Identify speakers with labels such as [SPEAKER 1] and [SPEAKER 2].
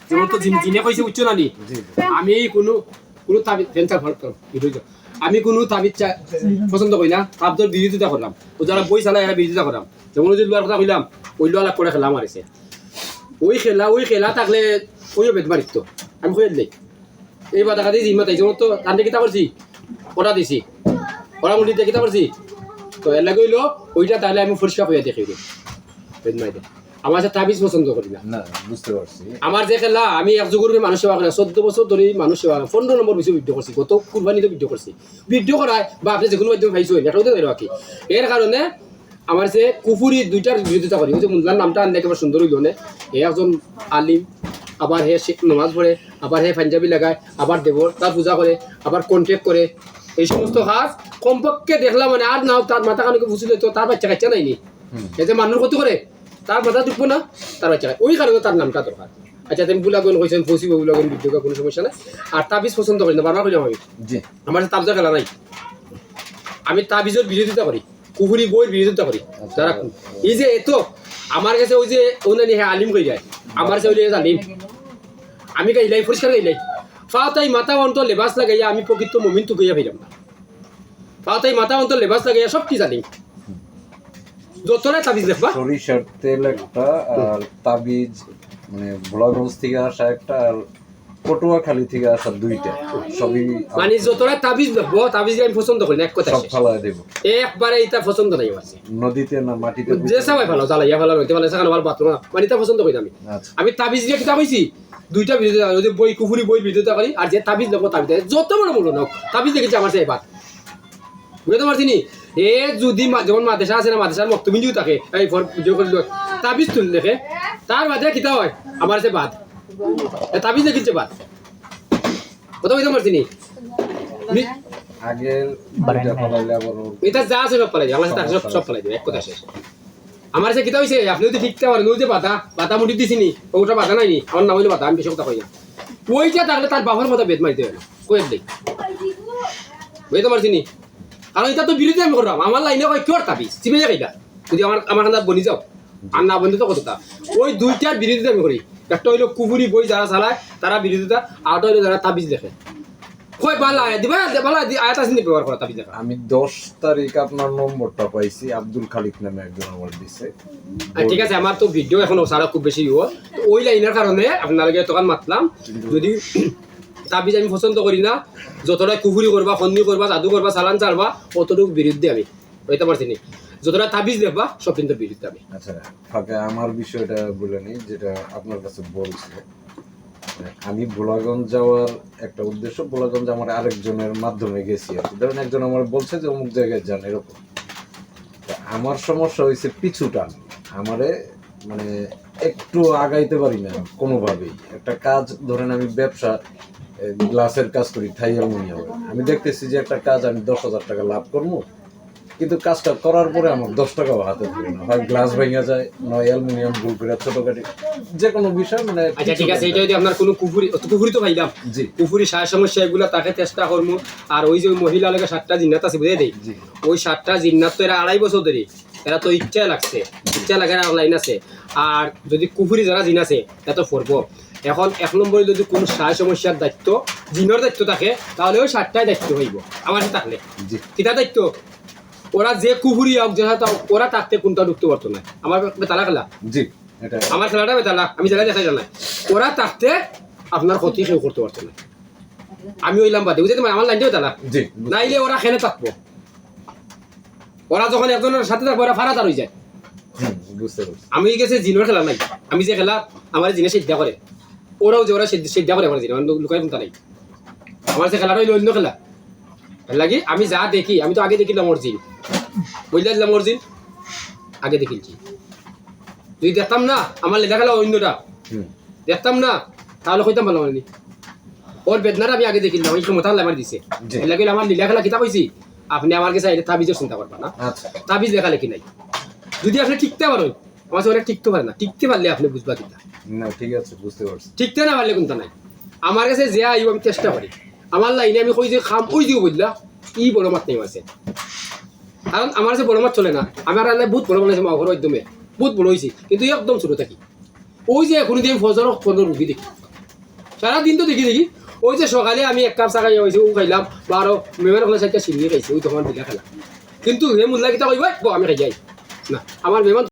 [SPEAKER 1] যেমন তো জিনে কইছে উচ্চ না নি আমি কোনো তাবিজ ফেন্সার ফল আমি কোনো তাবিজ পছন্দ করি না তাবদের বিরোধিতা করলাম ও যারা বই চালায় এরা বিরোধিতা করলাম যেমন ওই যে লোয়ার কথা কইলাম ওই লোয়া লাগ করে খেলা মারিছে ওই খেলা থাকলে ওইও বেদ মারিত আমি কই দিই এই বাধা কাটি জিম্মা তাই যেমন তো তান্ডে কিতা করছি ওরা দিছি ওরা মুড়িতে কিতা করছি তো এর লাগে হইলো ওইটা তাহলে আমি পরিষ্কার হইয়া দেখি বেদ মারিতে আমার সাথে তাবিজ পছন্দ করি না
[SPEAKER 2] না বুঝতে পারছি
[SPEAKER 1] আমার যে খেলা আমি এক যুগের মানুষ সেবা করি 14 বছর ধরে মানুষ সেবা 15 নম্বর বিষয় ভিডিও করছি গত কুরবানিতে ভিডিও করছি ভিডিও করায় বা আপনি যে কোনো মাধ্যমে পাইছো এটাও তো দেওয়া কি এর কারণে আমার যে কুফুরি দুইটার বিরোধিতা করি ওই যে মুল্লার নামটা আনলে একেবারে সুন্দর হইল না এ একজন আলিম আবার হে নামাজ পড়ে আবার হে পাঞ্জাবি লাগায় আবার দেব তার পূজা করে আবার কন্ট্যাক্ট করে এই সমস্ত কাজ কমপক্ষে দেখলাম মানে আর নাও তার মাথা কানুকে বুঝলে তো তার বাচ্চা কাচ্চা নাইনি এই যে মানুষ ক্ষতি করে তার মাথা ঢুকবো না তার বাচ্চা ওই কারণে তার নামটা দরকার আচ্ছা তুমি বুলাগন কইছেন ফসিব বুলাগন ভিডিও কোনো সমস্যা নাই আর তাবিজ পছন্দ করি না বারবার কইলাম আমি
[SPEAKER 2] জি
[SPEAKER 1] আমার তাবিজের খেলা নাই আমি তাবিজের বিরোধিতা করি কুহুরি বইয়ের বিরোধিতা করি যারা এই যে এত আমার কাছে ওই যে ওনানি হ্যাঁ আলিম কই যায় আমার কাছে ওই আলিম আমি গাইলাই পরিষ্কার গাইলাই ফাতাই মাথা অন্তর লেবাস লাগাইয়া আমি প্রকৃত মুমিন তো গইয়া ফেলাম না ফাতাই মাথা অন্তর লেবাস লাগাইয়া সব কি জানি যতটা তাবিজ দেখবা
[SPEAKER 2] সরিষার তেল একটা আর তাবিজ মানে ব্লগঞ্জ থেকে আসা একটা আর পটুয়াখালী থেকে আসা দুইটা সবই
[SPEAKER 1] মানে যতটা তাবিজ দেখবো তাবিজ আমি পছন্দ করি না এক কথা
[SPEAKER 2] সব ফালাই দেব
[SPEAKER 1] একবারে এটা পছন্দ নাই আমার
[SPEAKER 2] নদীতে না মাটিতে
[SPEAKER 1] যে সবাই ভালো জ্বালাইয়া ভালো হইতে পারে সেখানে আমার বাথরুম মানে এটা পছন্দ করি আমি
[SPEAKER 2] আচ্ছা
[SPEAKER 1] আমি তাবিজ দিয়ে কিতাব হয়েছি দুইটা বিরোধিতা যদি বই কুফুরি বই বিরোধিতা করি আর যে তাবিজ দেখবো তাবিজ যত বড় মূল্য নাও তাবিজ দেখেছি আমার সেই বাদ বুঝতে পারছি নি এ যদি যেমন মাদেশা আছে না মাদেশার মক্তবিন্দু থাকে এই ভিডিও করে তাবিজ তুল দেখে তার বাদে কিতা হয় আমার সে বাদ তাবিজ দেখিছে বাদ কথা বুঝতে পারছি নি
[SPEAKER 2] আগের দুইটা ফালাইলে আবার
[SPEAKER 1] এটা যা আছে সব পালাই আমার সাথে সব পালাই দেবে এক কথা শেষ আমার সে কিতা হয়েছে আপনি যদি ঠিকতে পারেন ওই যে বাতা মুটি দিছিনি ওটা বাতা নাইনি আমার নাম হইলে বাতা আমি বেশি কথা কই না ওইটা থাকলে তার বাবার মতো বেদ মারিতে হবে কই দেই বুঝতে পারছি নি কারণ এটা তো বিরোধী আমি করলাম আমার লাইনে কয় কিয়র তাবিজ চিমে যাই যদি আমার খান্দা বনি যাও আর না বন্ধু তো কতটা ওই দুইটার বিরোধিতা আমি করি একটা হইলো কুফুরি বই যারা চালায় তারা বিরোধিতা আর হইলো যারা তাবিজ দেখে কই বালা দিবা বালা আয়াত আসেনি ব্যবহার করা তাবিজ দেখা
[SPEAKER 2] আমি 10 তারিখ আপনার নম্বরটা পাইছি আব্দুল খালিক নামে একজন আমার দিছে
[SPEAKER 1] ঠিক আছে আমার তো ভিডিও এখনো সারা খুব বেশি হইব ওই লাইনের কারণে আপনাদেরকে তখন মাতলাম যদি তাবিজ আমি পছন্দ করি না যতটা কুফুরি করবা খন্দি করবা জাদু করবা চালান চালবা অতটুকু বিরুদ্ধে আমি হইতে পারছি নি যতটা তাবিজ দেখবা সব কিন্তু বিরুদ্ধে আমি
[SPEAKER 2] আচ্ছা ফাঁকে আমার বিষয়টা বলে নিই যেটা আপনার কাছে বলছিল আমি ভোলাগঞ্জ যাওয়ার একটা উদ্দেশ্য ভোলাগঞ্জ আমার আরেকজনের মাধ্যমে গেছি আর কি ধরেন একজন আমার বলছে যে অমুক জায়গায় যান এরকম আমার সমস্যা হয়েছে পিছু টান আমারে মানে একটু আগাইতে পারি না কোনোভাবেই একটা কাজ ধরেন আমি ব্যবসা গ্লাসের কাজ করি থাই অ্যালুমিনিয়াম আমি দেখতেছি যে একটা কাজ আমি 10,000 টাকা লাভ করবো কিন্তু কাজটা করার পরে আমার 10 টাকাও হাতে থাকে না হয় গ্লাস ভেঙে যায় নয় অ্যালুমিনিয়াম ভুল করে ছোটখাটি যে কোনো বিষয় মানে
[SPEAKER 1] আচ্ছা ঠিক আছে এটা যদি আপনার কোনো কুফুরি তো পাইলাম
[SPEAKER 2] জি
[SPEAKER 1] কুফুরি সার সমস্যা এগুলো তাকে চেষ্টা করবো আর ওই যে মহিলা লোকের 7টা জিন্নাত আছে বুঝে দেই ওই 7টা জিন্নাত তো এরা 2.5 বছর ধরে এরা তো ইচ্ছা লাগছে ইচ্ছা লাগার লাইন আছে আর যদি কুফুরি যারা জিন আছে তা তো পড়বো এখন 1 নম্বরে যদি কোনো সার সমস্যার দায়িত্ব জিনের দায়িত্ব থাকে তাহলে ওই 7টাই দায়িত্ব হইব আমার সাথে থাকলে
[SPEAKER 2] জি
[SPEAKER 1] কিতা দায়িত্ব ওরা যে কুহুরি হোক যেটা ওরা থাকতে কোনটা ঢুকতে পারতো না আমার বেতালা খেলা
[SPEAKER 2] জি এটা
[SPEAKER 1] আমার খেলাটা বেতালা আমি জায়গায় দেখাই জানাই ওরা থাকতে আপনার ক্ষতি কেউ করতে পারতো না আমি ওইলাম বাদে বুঝতে আমার লাইনটা বেতালা
[SPEAKER 2] জি
[SPEAKER 1] নাইলে ওরা খেলে থাকবো ওরা যখন একজনের সাথে থাকবো ওরা ফারাতার হয়ে যায়
[SPEAKER 2] বুঝতে পারছি
[SPEAKER 1] আমি গেছে জিনের খেলা নাই আমি যে খেলা আমার জিনে সিদ্ধা করে ওরাও যে ওরা সিদ্ধা করে আমার জিনে লুকাই কোনটা নাই আমার যে খেলাটা হইলো অন্য খেলা লাগে আমি যা দেখি আমি তো আগে দেখিলাম অরিজিন বুঝলে দিলাম অরিজিন আগে দেখিছি যদি দেখতাম না আমার লেখা খেলা অন্যটা দেখতাম না তাহলে কইতাম ভালো মানে ওর বেদনাটা আমি আগে দেখিলাম ওই সময় তাহলে আমার দিছে লাগে আমার লীলা খেলা কিতা কইছি আপনি আমার কাছে তাবিজের চিন্তা করবা না
[SPEAKER 2] আচ্ছা
[SPEAKER 1] তাবিজ লেখা লেখি নাই যদি আপনি টিকতে পারেন আমার ওরা টিকতে পারে না টিকতে পারলে আপনি বুঝবা কিতা
[SPEAKER 2] না ঠিক আছে বুঝতে পারছি
[SPEAKER 1] টিকতে না পারলে কোনটা নাই আমার কাছে যে আইব আমি চেষ্টা করি আমার লাইনে আমি কই যে খাম ওই দিব বুঝলা ই বড় মাত নেই আছে কারণ আমার যে বড় মাত চলে না আমার আল্লাহ বহুত বড় বানাইছে মাঘর একদমে বহুত বড় হয়েছি কিন্তু একদম ছোট থাকি ওই যে এখন দিয়ে ফজর রুগী দেখি সারাদিন তো দেখি দেখি ওই যে সকালে আমি এক কাপ চা খাই হয়েছে ও খাইলাম বা আরো মেহমান হলে চারটা চিনি খাইছে ওই তখন দিলা খেলা কিন্তু হে মুল্লা কিতা কইবা আমি খাই যাই না আমার মেহমান